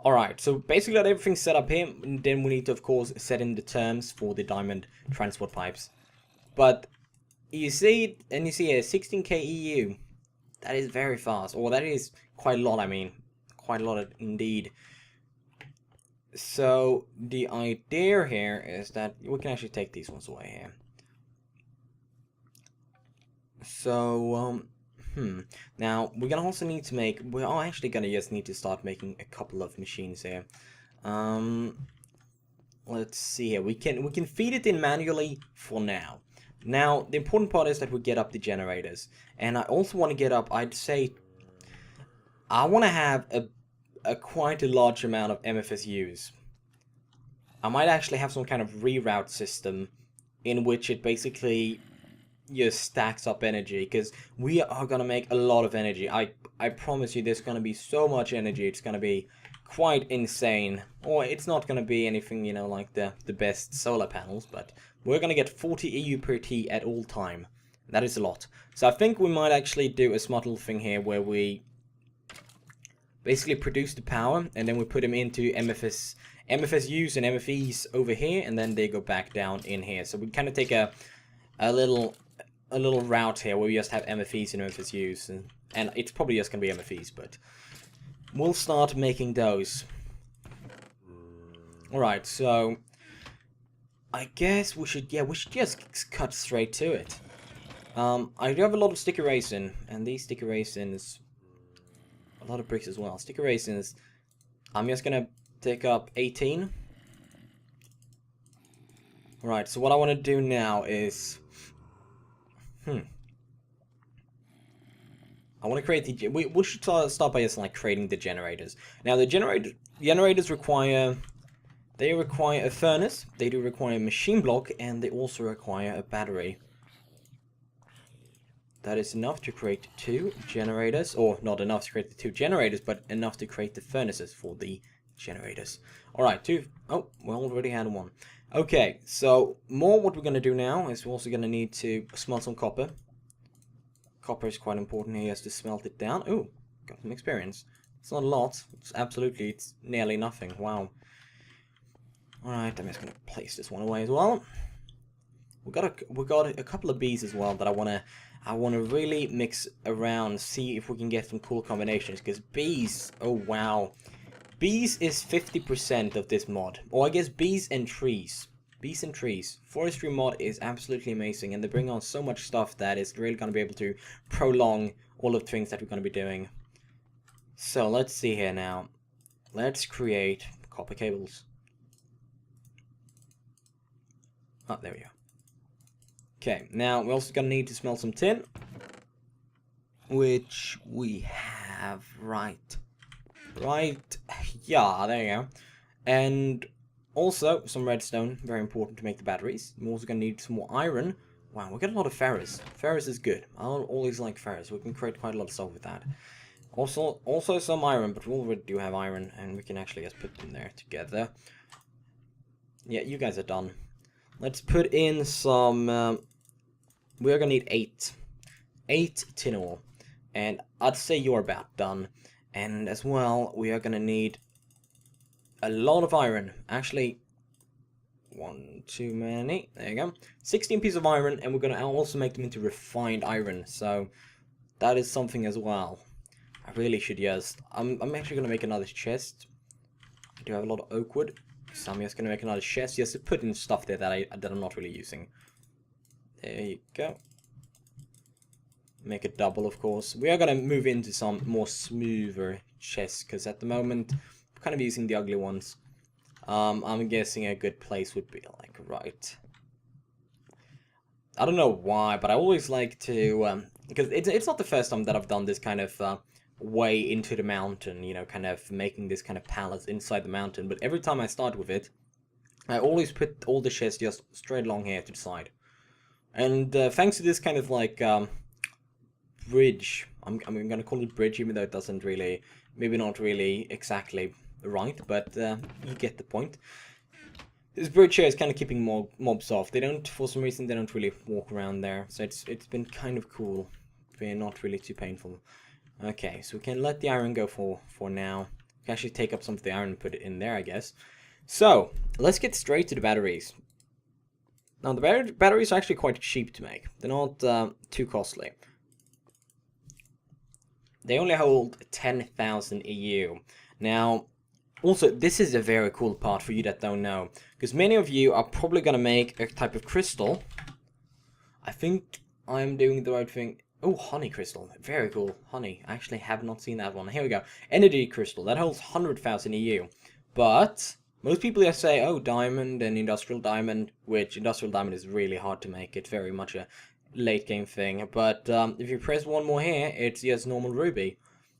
Alright, so basically got everything set up here, and then we need to, of course, set in the terms for the diamond transport pipes. But you see, and you see here, 16k EU. That is very fast, or that is quite a lot, I mean. Quite a lot indeed. So, the idea here is that we can actually take these ones away here. So, now, we're gonna also need to make, we're actually gonna just need to start making a couple of machines here. Let's see here, we can feed it in manually for now. Now, the important part is that we get up the generators. And I also want to get up, I'd say, I want to have a quite a large amount of MFSUs. I might actually have some kind of reroute system in which it basically just stacks up energy, because we are going to make a lot of energy. I promise you there's going to be so much energy, it's going to be quite insane. Or it's not going to be anything, you know, like the best solar panels, but we're going to get 40 EU per T at all time. That is a lot. So I think we might actually do a smart little thing here where we basically produce the power and then we put them into MFSUs and MFEs over here, and then they go back down in here. So we kind of take a little route here where we just have MFEs and MFSUs, and it's probably just going to be MFEs, but we'll start making those. Alright, so I guess we should just cut straight to it. I do have a lot of sticky resin, and these sticky resins, a lot of bricks as well. Sticky resins, I'm just gonna take up 18. Right, so what I want to do now is, I want to create the, we should start by just like creating the generators. Now the generators require, they require a furnace, they do require a machine block, and they also require a battery. That is enough to create 2 generators, or not enough to create the 2 generators, but enough to create the furnaces for the generators. Alright, 2, oh, we already had 1. Okay, so what we're going to do now is we're also going to need to smelt some copper. Copper is quite important here, he has to smelt it down. Oh, got some experience. It's not a lot, it's nearly nothing, wow. Alright, I'm just going to place this one away as well. We got a couple of bees as well that I wanna really mix around, see if we can get some cool combinations, because bees, oh wow. Bees is 50% of this mod, or I guess bees and trees. Bees and trees. Forestry mod is absolutely amazing, and they bring on so much stuff that is really gonna be able to prolong all of the things that we're gonna be doing. So let's see here now. Let's create copper cables. Oh, there we go. Okay, now we're also gonna need to smelt some tin, which we have right, yeah, there you go, and also some redstone, very important to make the batteries. We're also gonna need some more iron. Wow, we got a lot of ferrous. Ferrous is good. I always like ferrous. We can create quite a lot of stuff with that. Also some iron, but we already do have iron, and we can actually just put them there together. Yeah, you guys are done. Let's put in some, we're gonna need 8 tin ore, and I'd say you're about done. And as well, we are gonna need a lot of iron. Actually, one too many. There you go. 16 pieces of iron, and we're gonna also make them into refined iron. So that is something as well. I really should just. I'm actually gonna make another chest. I do have a lot of oak wood. So I'm just gonna make another chest just to put in stuff there that I'm not really using. There you go. Make a double, of course. We are gonna move into some more smoother chests, because at the moment I'm kind of using the ugly ones. I'm guessing a good place would be like right. I don't know why, but I always like to because it's not the first time that I've done this kind of way into the mountain, you know, kind of making this kind of palace inside the mountain, but every time I start with it, I always put all the chests just straight along here to the side. And thanks to this kind of like bridge, I'm gonna call it bridge, even though it doesn't really, maybe not really exactly right, but you get the point. This bridge here is kind of keeping mobs off. They don't, for some reason, they don't really walk around there, so it's been kind of cool. They're not really too painful. Okay, so we can let the iron go for now, can actually take up some of the iron and put it in there, I guess. So, let's get straight to the batteries. Now, the batteries are actually quite cheap to make. They're not too costly. They only hold 10,000 EU. Now, also, this is a very cool part for you that don't know. Because many of you are probably going to make a type of crystal. I think I'm doing the right thing. Oh, honey crystal. Very cool. Honey. I actually have not seen that one. Here we go. Energy crystal. That holds 100,000 EU. But most people just say, oh, diamond and industrial diamond. Which industrial diamond is really hard to make. It's very much a late game thing. But if you press one more here, it's just normal ruby.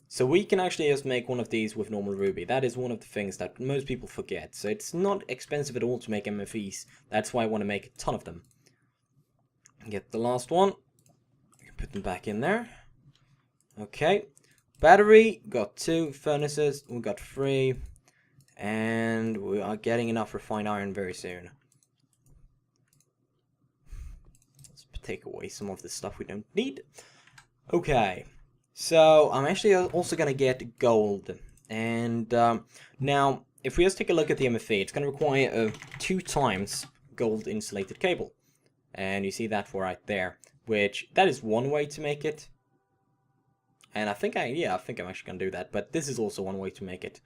So we can actually just make one of these with normal ruby. That is one of the things that most people forget. So it's not expensive at all to make MFEs. That's why I want to make a ton of them. Get the last one. Put them back in there. Okay. Battery. Got 2 furnaces. We got 3. And we are getting enough refined iron very soon. Let's take away some of the stuff we don't need. Okay. So, I'm actually also going to get gold. And now, if we just take a look at the MFE, it's going to require 2 times gold insulated cable. And you see that right there. Which, that is one way to make it. And I think I'm actually going to do that. But this is also one way to make it.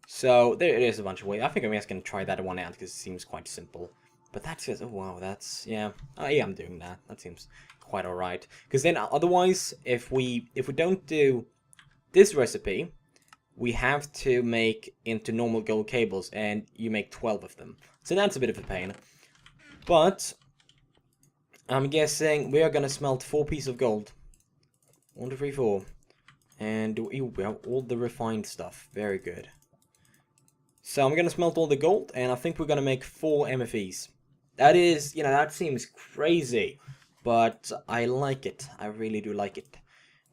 So, there it is a bunch of ways. I think I'm just going to try that one out because it seems quite simple. But that's just, oh wow, that's, yeah. Oh yeah, I'm doing that. That seems quite alright. Because then otherwise, if we don't do this recipe, we have to make into normal gold cables, and you make 12 of them. So that's a bit of a pain. But I'm guessing we are going to smelt 4 pieces of gold. 1, 2, 3, 4. And we have all the refined stuff. Very good. So I'm going to smelt all the gold, and I think we're going to make 4 MFEs. That is, that seems crazy, but I like it. I really do like it.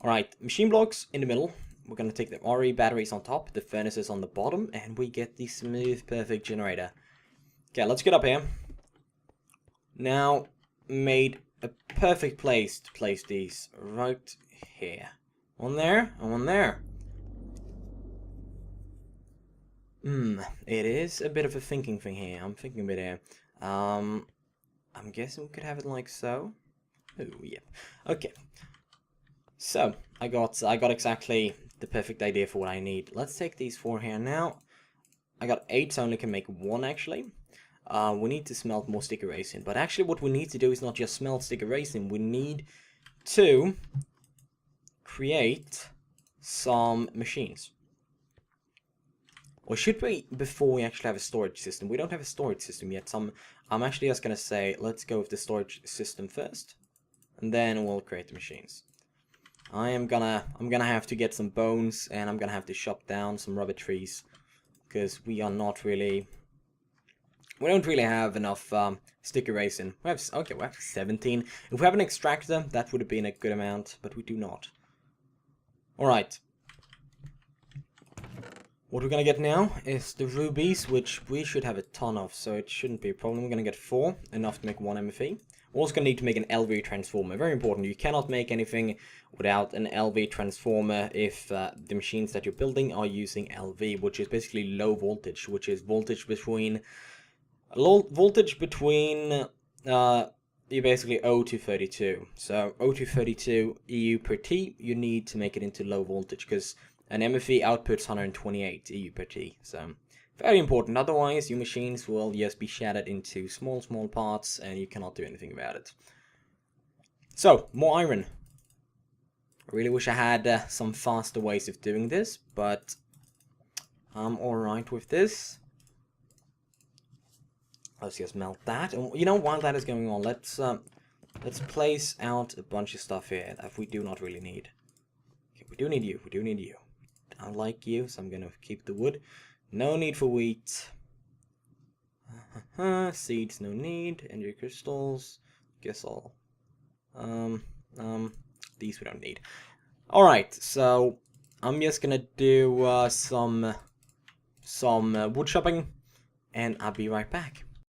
Alright, machine blocks in the middle. We're going to take the RE batteries on top, the furnaces on the bottom, and we get the smooth, perfect generator. Okay, let's get up here. Now, made a perfect place to place these right here. One there, and one there. It is a bit of a thinking thing here. I'm thinking a bit here. I'm guessing we could have it like so. Oh, yep. Okay. So, I got exactly the perfect idea for what I need. Let's take these 4 here now. I got 8, so I only can make 1 actually. We need to smelt more sticky resin. But actually what we need to do is not just smelt sticky resin. We need to create some machines. Or should we, before we actually have a storage system? We don't have a storage system yet, so I'm actually just going to say, let's go with the storage system first. And then we'll create the machines. I'm gonna have to get some bones, and I'm gonna have to chop down some rubber trees. Because we don't really have enough sticky resin. We have 17. If we have an extractor, that would have been a good amount, but we do not. Alright. What we're gonna get now is the rubies, which we should have a ton of, so it shouldn't be a problem. We're gonna get 4, enough to make 1 MFE. We're also gonna need to make an LV transformer. Very important. You cannot make anything without an LV transformer if the machines that you're building are using LV, which is basically low voltage, which is voltage between you basically 0 to 32. So 0 to 32 EU per T, you need to make it into low voltage because an MFE outputs 128 EU per T. So very important. Otherwise, your machines will just be shattered into small parts, and you cannot do anything about it. So more iron. I really wish I had some faster ways of doing this, but I'm all right with this. Let's just melt that. And while that is going on, let's place out a bunch of stuff here that we do not really need. Okay, we do need you. We do need you. I like you, so I'm gonna keep the wood. No need for wheat. Seeds, no need. Energy crystals. Guess all. These we don't need. Alright, so I'm just gonna do some wood chopping, and I'll be right back.